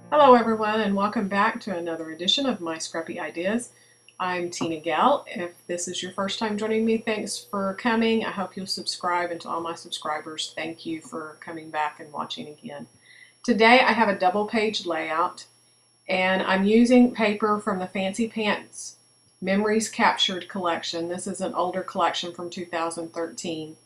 Hello everyone and welcome back to another edition of My Scrappy Ideas. I'm TinaGale. If this is your first time joining me, thanks for coming. I hope you'll subscribe, and to all my subscribers, thank you for coming back and watching again. Today I have a double page layout and I'm using paper from the Fancy Pants Memories Captured collection. This is an older collection from 2013.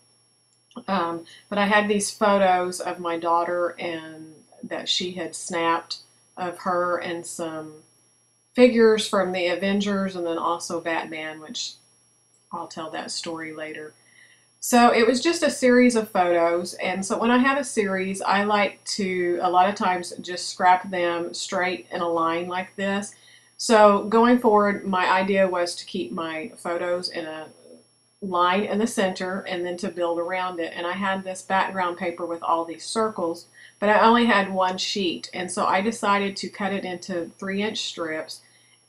But I had these photos of my daughter and that she had snapped of her and some figures from the Avengers and then also Batman, which I'll tell that story later. So it was just a series of photos, and so when I have a series, I like to a lot of times just scrap them straight in a line like this. So going forward, my idea was to keep my photos in a line in the center and then to build around it. And I had this background paper with all these circles, but I only had one sheet, and so I decided to cut it into 3-inch strips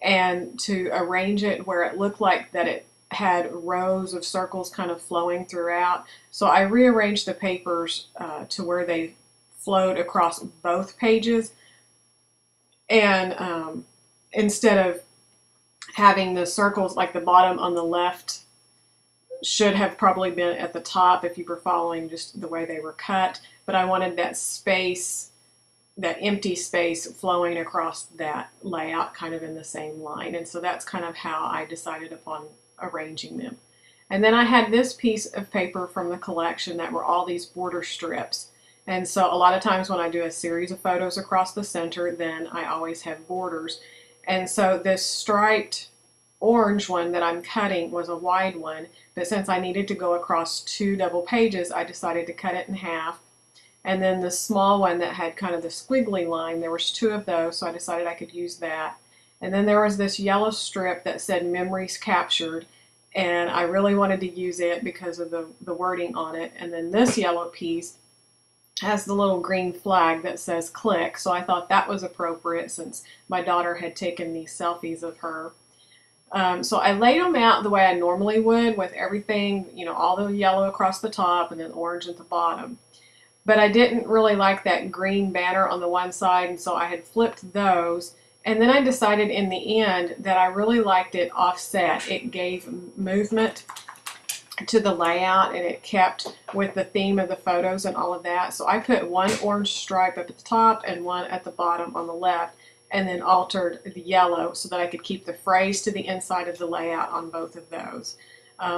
and to arrange it where it looked like that it had rows of circles kind of flowing throughout. So I rearranged the papers to where they flowed across both pages, and instead of having the circles like the bottom on the left should have probably been at the top if you were following just the way they were cut, but I wanted that space, that empty space flowing across that layout kind of in the same line, and so that's kind of how I decided upon arranging them. And then I had this piece of paper from the collection that were all these border strips, and so a lot of times when I do a series of photos across the center, then I always have borders. And so this striped orange one that I'm cutting was a wide one, but since I needed to go across 2 double pages, I decided to cut it in half. And then the small one that had kind of the squiggly line, there was 2 of those, so I decided I could use that. And then there was this yellow strip that said Memories Captured, and I really wanted to use it because of the wording on it. And then this yellow piece has the little green flag that says click, so I thought that was appropriate since my daughter had taken these selfies of her. So I laid them out the way I normally would, with everything, you know, all the yellow across the top and then orange at the bottom. But I didn't really like that green banner on the one side, and so I had flipped those. And then I decided in the end that I really liked it offset. It gave movement to the layout and it kept with the theme of the photos and all of that. So I put one orange stripe up at the top and one at the bottom on the left, and then altered the yellow so that I could keep the phrase to the inside of the layout on both of those.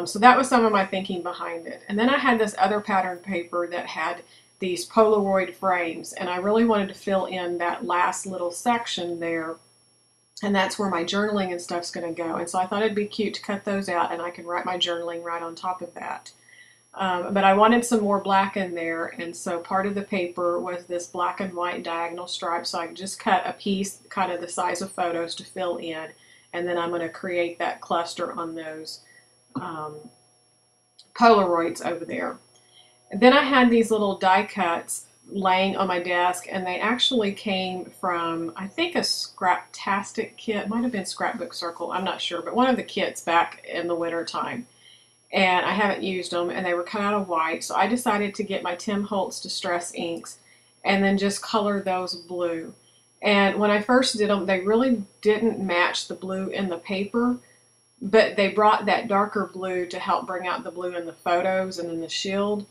So that was some of my thinking behind it. And then I had this other pattern paper that had these Polaroid frames, and I really wanted to fill in that last little section there, and that's where my journaling and stuff's going to go. And so I thought it'd be cute to cut those out, and I can write my journaling right on top of that. But I wanted some more black in there, and so part of the paper was this black and white diagonal stripe, so I just cut a piece kind of the size of photos to fill in, and then I'm going to create that cluster on those Polaroids over there. And then I had these little die cuts laying on my desk, and they actually came from, I think, a Scraptastic kit. It might have been Scrapbook Circle, I'm not sure, but one of the kits back in the winter time. And I haven't used them, and they were cut out of white, so I decided to get my Tim Holtz Distress inks and then just color those blue. And when I first did them, they really didn't match the blue in the paper, but they brought that darker blue to help bring out the blue in the photos and in the shield.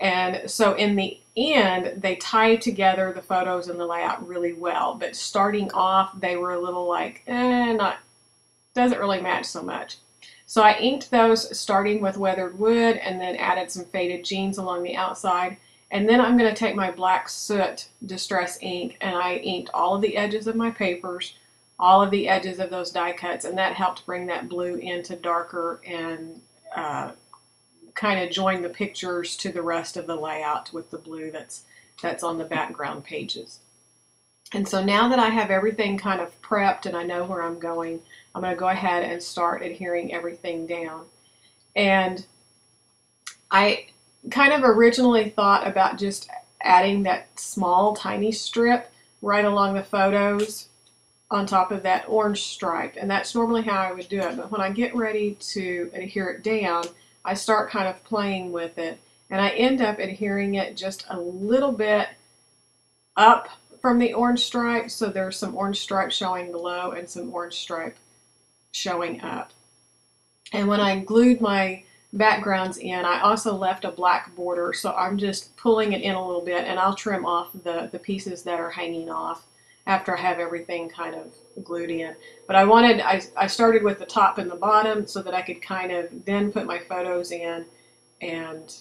And so in the end, they tied together the photos and the layout really well, but starting off, they were a little like, doesn't really match so much. So I inked those starting with weathered wood and then added some faded jeans along the outside. And then I'm going to take my black soot distress ink, and I inked all of the edges of my papers, all of the edges of those die cuts, and that helped bring that blue into darker and kind of join the pictures to the rest of the layout with the blue that's on the background pages. And so now that I have everything kind of prepped and I know where I'm going, I'm going to go ahead and start adhering everything down. And I kind of originally thought about just adding that small tiny strip right along the photos on top of that orange stripe, and that's normally how I would do it. But when I get ready to adhere it down, I start kind of playing with it And I end up adhering it just a little bit up from the orange stripe, so there's some orange stripe showing below and some orange stripe showing up. And when I glued my backgrounds in, I also left a black border, so I'm just pulling it in a little bit, and I'll trim off the pieces that are hanging off after I have everything kind of glued in. But I started with the top and the bottom so that I could kind of then put my photos in and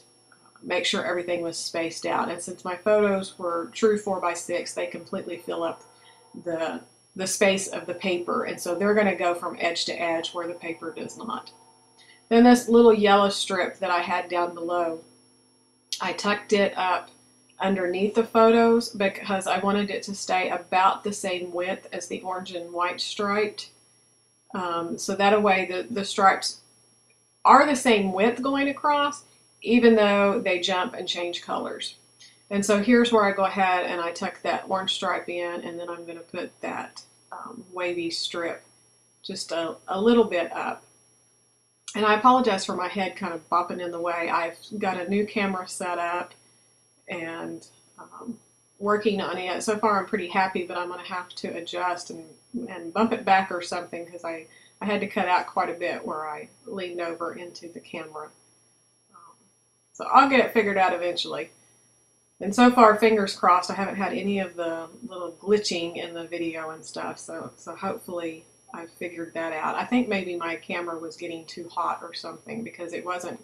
make sure everything was spaced out. And since my photos were true 4x6, they completely fill up the space of the paper, and so they're going to go from edge to edge where the paper does not. Then this little yellow strip that I had down below, I tucked it up underneath the photos because I wanted it to stay about the same width as the orange and white striped. So that way the stripes are the same width going across, even though they jump and change colors. And so here's where I go ahead and I tuck that orange stripe in, and then I'm going to put that wavy strip just a little bit up. And I apologize for my head kind of bopping in the way. I've got a new camera set up and working on it. So far I'm pretty happy, but I'm going to have to adjust and bump it back or something because I had to cut out quite a bit where I leaned over into the camera. So I'll get it figured out eventually. And so far, fingers crossed, I haven't had any of the little glitching in the video and stuff. So hopefully I've figured that out. I think maybe my camera was getting too hot or something because it wasn't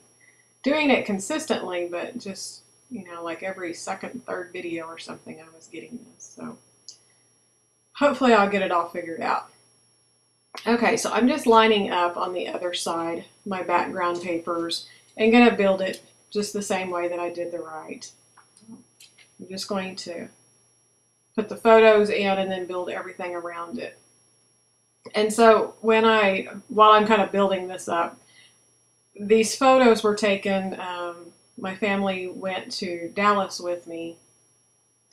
doing it consistently, but just, you know, like every second, third video or something I was getting this. So hopefully I'll get it all figured out. Okay, so I'm just lining up on the other side my background papers and going to build it just the same way that I did the right. I'm just going to put the photos in and then build everything around it. And so while I'm kind of building this up, these photos were taken, my family went to Dallas with me.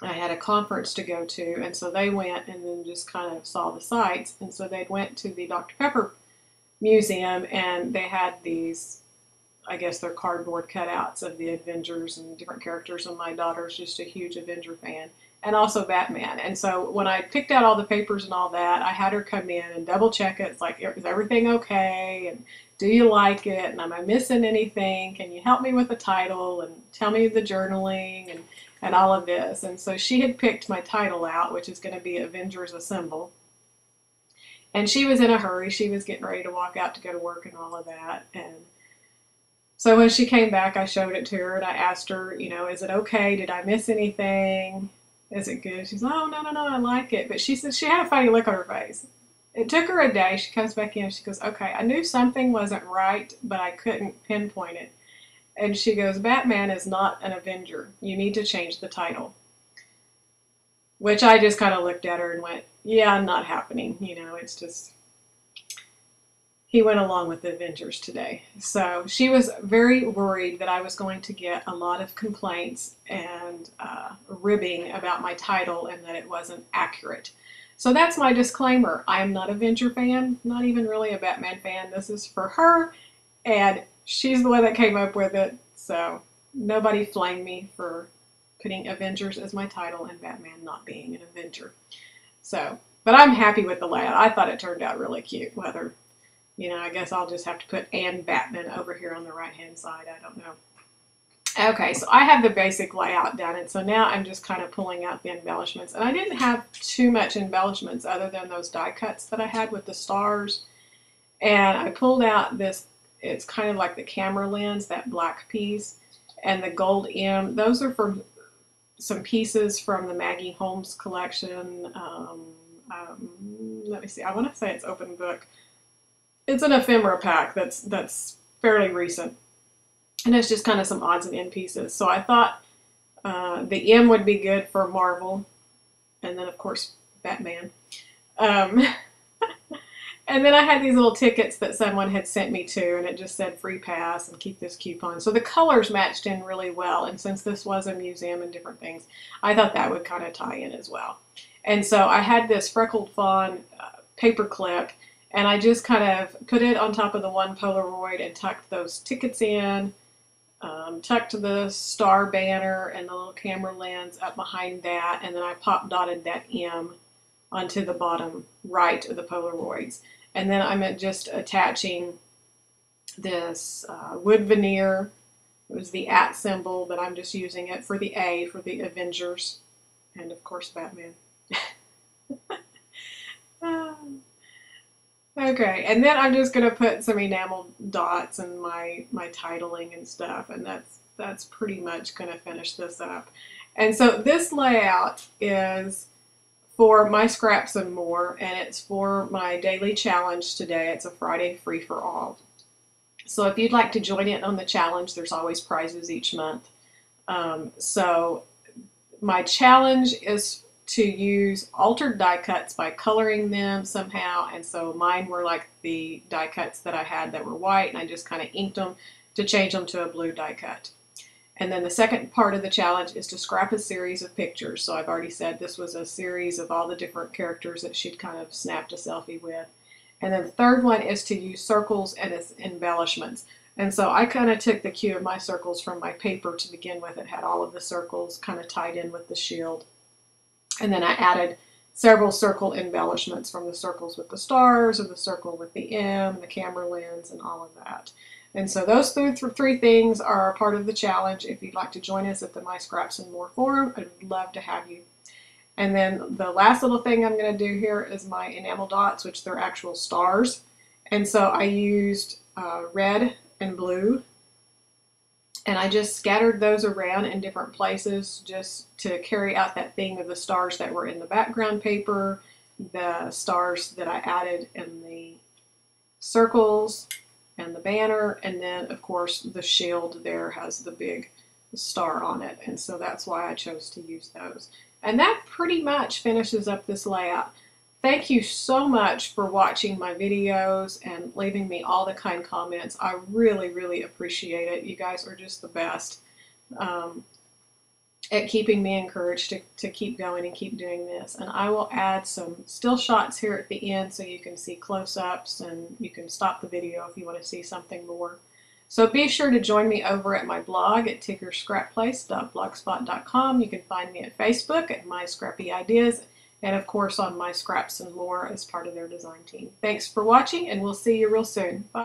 I had a conference to go to, and so they went and then just kind of saw the sights. And so they went to the Dr. Pepper Museum, and they had these, I guess they're cardboard cutouts of the Avengers and different characters, and my daughter's just a huge Avenger fan, and also Batman. And so when I picked out all the papers and all that, I had her come in and double check it. It's like, is everything okay? And do you like it? And am I missing anything? Can you help me with the title and tell me the journaling and all of this? And so she had picked my title out, which is going to be Avengers Assemble. And she was in a hurry. She was getting ready to walk out to go to work and all of that. And so when she came back, I showed it to her and I asked her, you know, is it okay? Did I miss anything? Is it good? She's like, oh, no, I like it. But she said she had a funny look on her face. It took her a day. She comes back in and she goes, okay, I knew something wasn't right, but I couldn't pinpoint it. And she goes, Batman is not an Avenger. You need to change the title. Which I just kind of looked at her and went, yeah, not happening. You know, it's just, he went along with the Avengers today. So she was very worried that I was going to get a lot of complaints and ribbing about my title and that it wasn't accurate. So that's my disclaimer. I am not a Avenger fan, not even really a Batman fan. This is for her, and she's the one that came up with it. So nobody flame me for putting Avengers as my title and Batman not being an Avenger. So, but I'm happy with the layout. I thought it turned out really cute. Whether, you know, I guess I'll just have to put "and Batman" over here on the right-hand side. I don't know. Okay, so I have the basic layout done, and so now I'm just kind of pulling out the embellishments. And I didn't have too much embellishments other than those die cuts that I had with the stars. And I pulled out this, it's kind of like the camera lens, that black piece, and the gold M. Those are from some pieces from the Maggie Holmes collection. Let me see, I want to say it's open book. It's an ephemera pack that's fairly recent. And it's just kind of some odds and end pieces. So I thought the M would be good for Marvel. And then, of course, Batman. And then I had these little tickets that someone had sent me to. And it just said free pass and keep this coupon. So the colors matched in really well. And since this was a museum and different things, I thought that would kind of tie in as well. And so I had this freckled fawn paper clip. And I just kind of put it on top of the one Polaroid and tucked those tickets in. tucked the star banner and the little camera lens up behind that, and then I pop dotted that M onto the bottom right of the Polaroids. And then I'm just attaching this wood veneer. It was the @ symbol, but I'm just using it for the A for the Avengers, and of course Batman. Okay, and then I'm just going to put some enamel dots and my titling and stuff, and that's pretty much going to finish this up. And so this layout is for my scraps and more, and it's for my daily challenge today. It's a Friday free for all. So if you'd like to join in on the challenge, there's always prizes each month. So my challenge is to use altered die cuts by coloring them somehow, and so mine were like the die cuts that I had that were white, and I just kind of inked them to change them to a blue die cut. And then the second part of the challenge is to scrap a series of pictures. So I've already said this was a series of all the different characters that she'd kind of snapped a selfie with. And then the third one is to use circles and its embellishments. And so I kind of took the cue of my circles from my paper to begin with. It had all of the circles kind of tied in with the shield. And then I added several circle embellishments from the circles with the stars, or the circle with the M, the camera lens, and all of that. And so those three things are a part of the challenge. If you'd like to join us at the My Scraps and More forum, I'd love to have you. And then the last little thing I'm going to do here is my enamel dots, which they're actual stars. And so I used red and blue, and I just scattered those around in different places just to carry out that theme of the stars that were in the background paper, the stars that I added in the circles and the banner, and then of course the shield there has the big star on it, and so that's why I chose to use those. And that pretty much finishes up this layout. Thank you so much for watching my videos and leaving me all the kind comments. I really, really appreciate it. You guys are just the best at keeping me encouraged to keep going and keep doing this. And I will add some still shots here at the end so you can see close-ups, and you can stop the video if you want to see something more. So be sure to join me over at my blog at tiggerscrapplace.blogspot.com. You can find me at Facebook at My Scrappy Ideas, and of course on My Scraps and More as part of their design team. Thanks for watching, and we'll see you real soon. Bye.